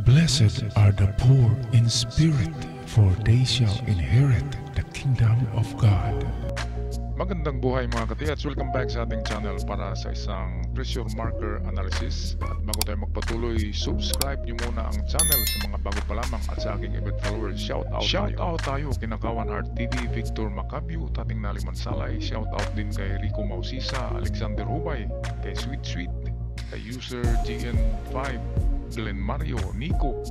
Blessed are the poor in spirit, for they shall inherit the kingdom of God. Magandang buhay mga katiyats, welcome back sa ating channel para sa isang pressure marker analysis. At bago tayo magpatuloy, subscribe nyo muna ang channel sa mga bago pa lamang at sa aking event followers. Shout out tayo kina Kawan Heart TV, Victor Macabio, Tating Naliman Salay. Shout out din kay Rico Mausisa, Alexander Hubay, kay Sweet, kay user GN5, Glenn Mario, Nico.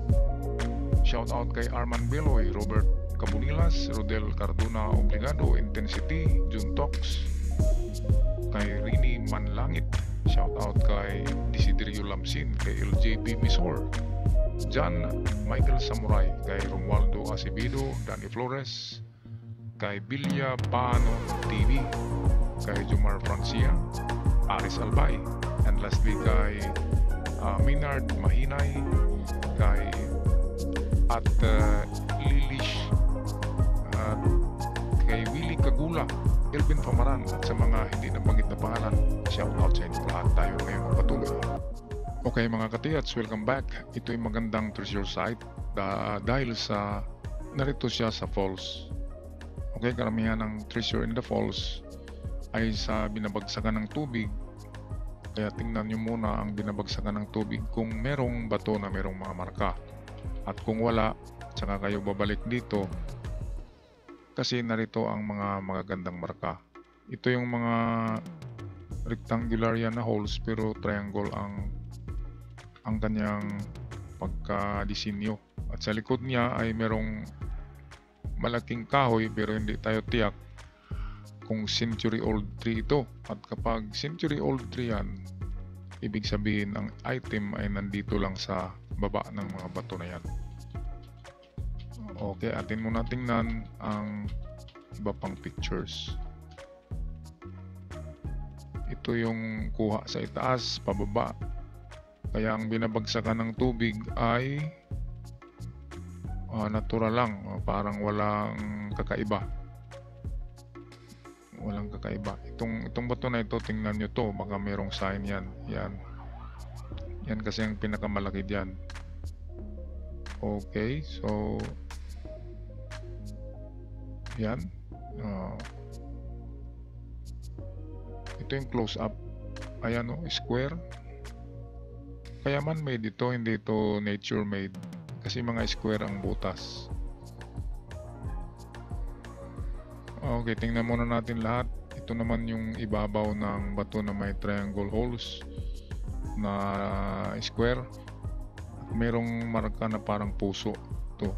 Shout out kay Arman Beloy, Robert Cabunilas, Rodel Cardona Obligado, Intensity, Jun Tox, kay Rini Manlangit. Shout out kay Desiderio Lamsin, kay LJB Misor, John Michael Samurai, kay Romualdo Acevedo, Danny Flores, kay Bilya Pano TV, kay Jomar Francia, Aris Albay, and lastly kay Minard Mahinay, kay at Lilish, at kay Willie Kagula, Elvin Pamaran, at sa mga hindi nabanggit na pangalan, shout out sa inyo lahat. Tayo ngayon patuloy. Okay mga katiyats, welcome back. Ito ay magandang treasure site dahil sa narito siya sa falls. Okay, karamihan ng treasure in the falls ay sa binabagsakan ng tubig. Kaya tingnan nyo muna ang binabagsakan ng tubig kung merong bato na merong mga marka. At kung wala, saka kayo babalik dito kasi narito ang mga magagandang marka. Ito yung mga rectangular yan na holes pero triangle ang kanyang pagkadisenyo. At sa likod niya ay merong malaking kahoy pero hindi tayo tiyak kung century old tree ito. At kapag century old tree yan, ibig sabihin ang item ay nandito lang sa baba ng mga bato na yan. Okay, atin muna tingnan ang iba pang pictures. Ito yung kuha sa itaas, pababa. Kaya ang binabagsakan ng tubig ay natural lang, parang walang kakaiba. Walang kakaiba. Itong bato na ito, tingnan nyo to, baka merong sign yan. Yan kasi ang pinakamalaki diyan. Okay, so yan. Ito yung close up. Ayan o, square. Kaya man made ito, hindi ito nature made. Kasi mga square ang butas. Okay, tingnan muna natin lahat. Ito naman yung ibabaw ng bato na may triangle holes na square. At merong marka na parang puso. Ito.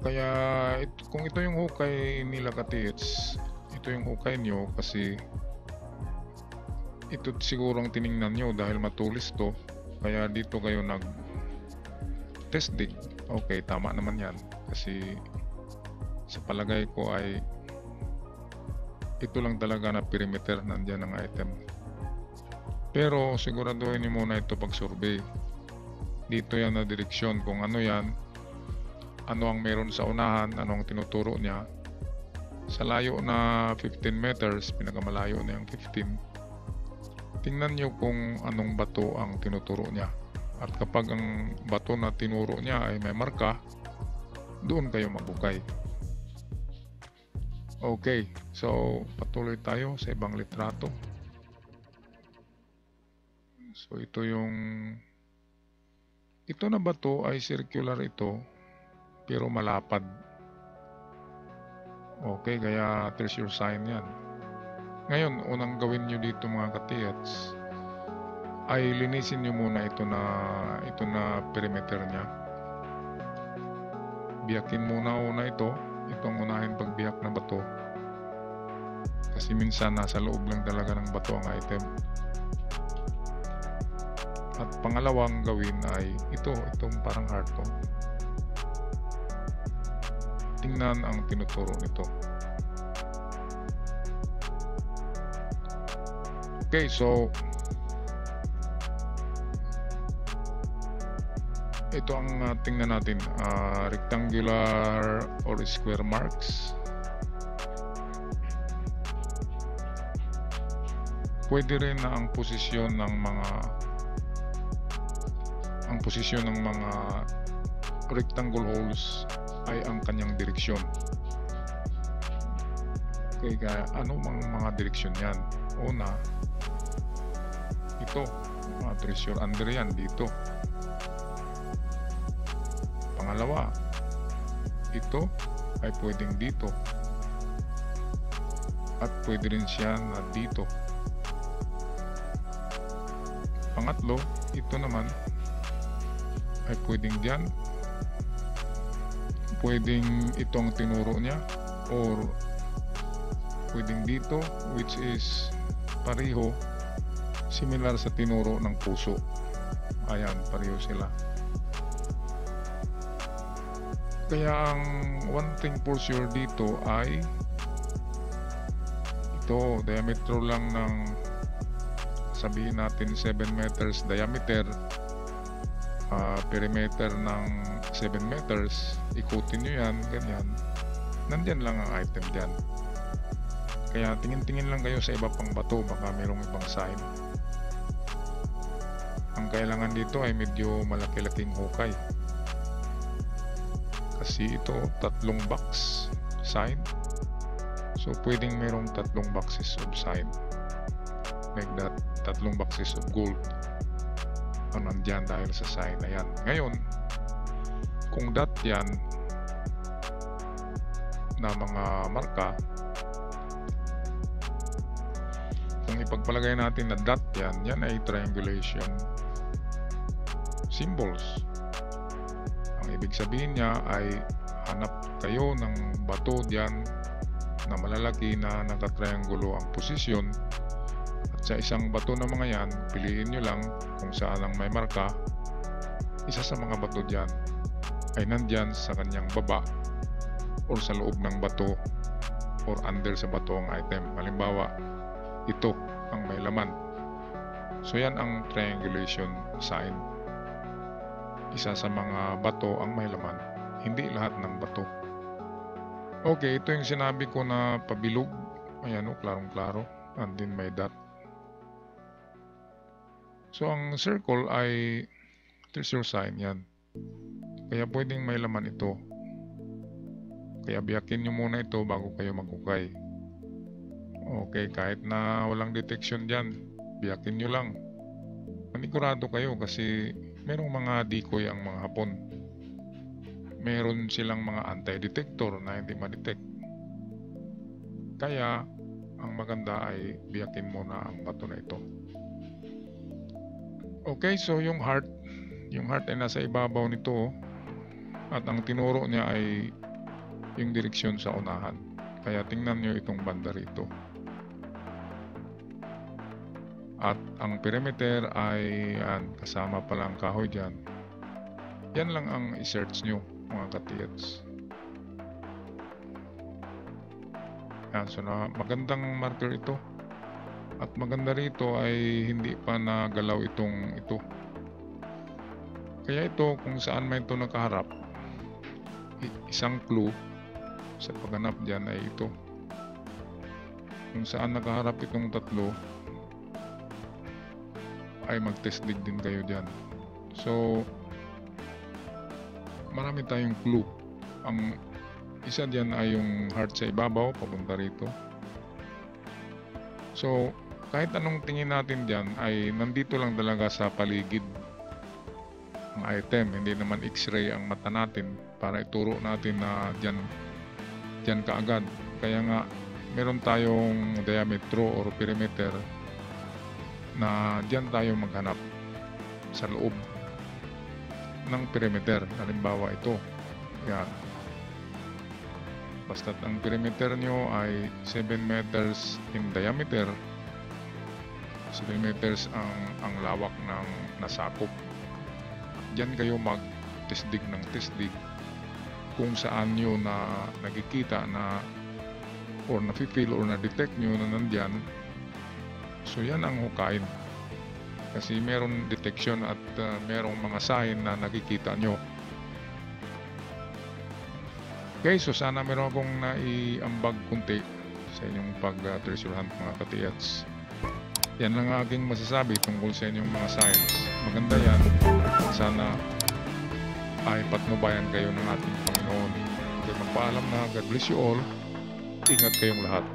Kaya kung ito yung hukay nila katits, ito yung hukay nyo kasi ito sigurong tiningnan nyo dahil matulis to. Kaya dito kayo nag test dig. Okay, tama naman yan. Kasi sa palagay ko ay ito lang talaga na perimeter nandyan ng item. Pero siguraduhin nyo muna ito pag survey. Dito yan na direksyon kung ano yan, ano ang meron sa unahan, ano ang tinuturo niya. Sa layo na 15 meters, pinakamalayo na yung 15, tingnan nyo kung anong bato ang tinuturo niya. At kapag ang bato na tinuro niya ay may marka, doon kayo magbukay. Okay, so patuloy tayo sa ibang litrato. So ito na bato ay circular ito pero malapad. Okay, kaya treasure sign yan. Ngayon, unang gawin nyo dito mga katiyats ay linisin nyo muna ito na perimeter nya. Biyakin muna ito. Itong unahin pagbiyak na bato. Kasi minsan nasa loob lang talaga ng bato ang item. At pangalawang gawin ay itong parang heart to. Tingnan ang tinuturo nito. Okay, so ito ang tingnan natin, rectangular or square marks. Pwede rin na ang posisyon ng mga ang posisyon ng mga rectangle holes ay ang kanyang direksyon. Okay, kaya ano mga direksyon yan? Una, ito, treasure under yan dito. Pangalawa, ito ay pwedeng dito. At pwede rin siya na dito. Pangatlo, ito naman ay pwedeng dyan. Pwedeng itong tinuro niya, or pwedeng dito, which is pareho, similar sa tinuro ng puso. Ayan, pareho sila. Kaya ang one thing for sure dito ay ito, diametro lang ng, sabihin natin 7 meters diameter, perimeter ng 7 meters, ikutin nyo yan, ganyan, nandyan lang ang item dyan. Kaya tingin-tingin lang kayo sa iba pang bato, baka mayroong ibang sign. Ang kailangan dito ay medyo malaki-laking hukay, kasi ito 3 box sign. So pwedeng mayroong 3 boxes of sign, like that, 3 boxes of gold nandyan dahil sa sign na yan. Ngayon, kung dot yan na mga marka, kung ipagpalagay natin na dot yan ay triangulation symbols. Ang ibig sabihin niya ay hanap kayo ng bato dyan na malalaki na nakatriangulo ang posisyon, at sa isang bato na mga yan, piliin nyo lang kung saan ang may marka. Isa sa mga bato dyan ay nandyan sa kanyang baba or sa loob ng bato or under sa bato ang item. Halimbawa, ito ang may laman. So yan ang triangulation sign. Isa sa mga bato ang may laman, hindi lahat ng bato. Okay, ito yung sinabi ko na pabilog. Ayan o, klarong-klaro. And then may dot. So ang circle ay treasure sign yan. Kaya pwedeng may laman ito. Kaya biyakin nyo muna ito bago kayo maghukay. Okay, kahit na walang detection dyan, biyakin nyo lang. Manigurado kayo kasi merong mga decoy ang mga Hapon. Meron silang mga anti-detector na hindi ma-detect. Kaya ang maganda ay biyakin muna ang bato na ito. Okay, so yung heart ay nasa ibabaw nito, at ang tinuro niya ay yung direksyon sa unahan. Kaya tingnan nyo itong banda rito. At ang perimeter ay kasama pala ang kahoy dyan. Yan lang ang i-search nyo, mga katiyats. So magandang marker ito. At maganda rito ay hindi pa nagalaw ito. Kaya ito, kung saan may ito nakaharap, isang clue sa paghanap dyan ay ito. Kung saan nakaharap itong tatlo, ay mag-test dig din kayo dyan. So marami tayong clue. Ang isa dyan ay yung heart sa ibabaw, papunta rito. So kahit anong tingin natin dyan ay nandito lang talaga sa paligid ang item. Hindi naman x-ray ang mata natin para ituro natin na dyan kaagad. Kaya nga meron tayong diametro or perimeter na dyan tayo maghanap sa loob ng perimeter. Halimbawa ito, yan, basta't ang perimeter nyo ay 7 meters in diameter, 7 meters ang lawak ng nasakop. Dyan kayo mag-testig ng testig kung saan nyo na nakikita na or nafe-feel or na-detect nyo na nandyan. So yan ang hukain. Kasi meron detection at merong mga sign na nakikita nyo. Okay, so sana meron akong naiambag kunti sa inyong pag-treasure hunt, mga katiyats. Yan lang aking masasabi tungkol sa inyong mga signs. Maganda yan. sana ay patnubayan kayo ng ating Panginoon. Okay, magpaalam na. God bless you all. Ingat kayong lahat.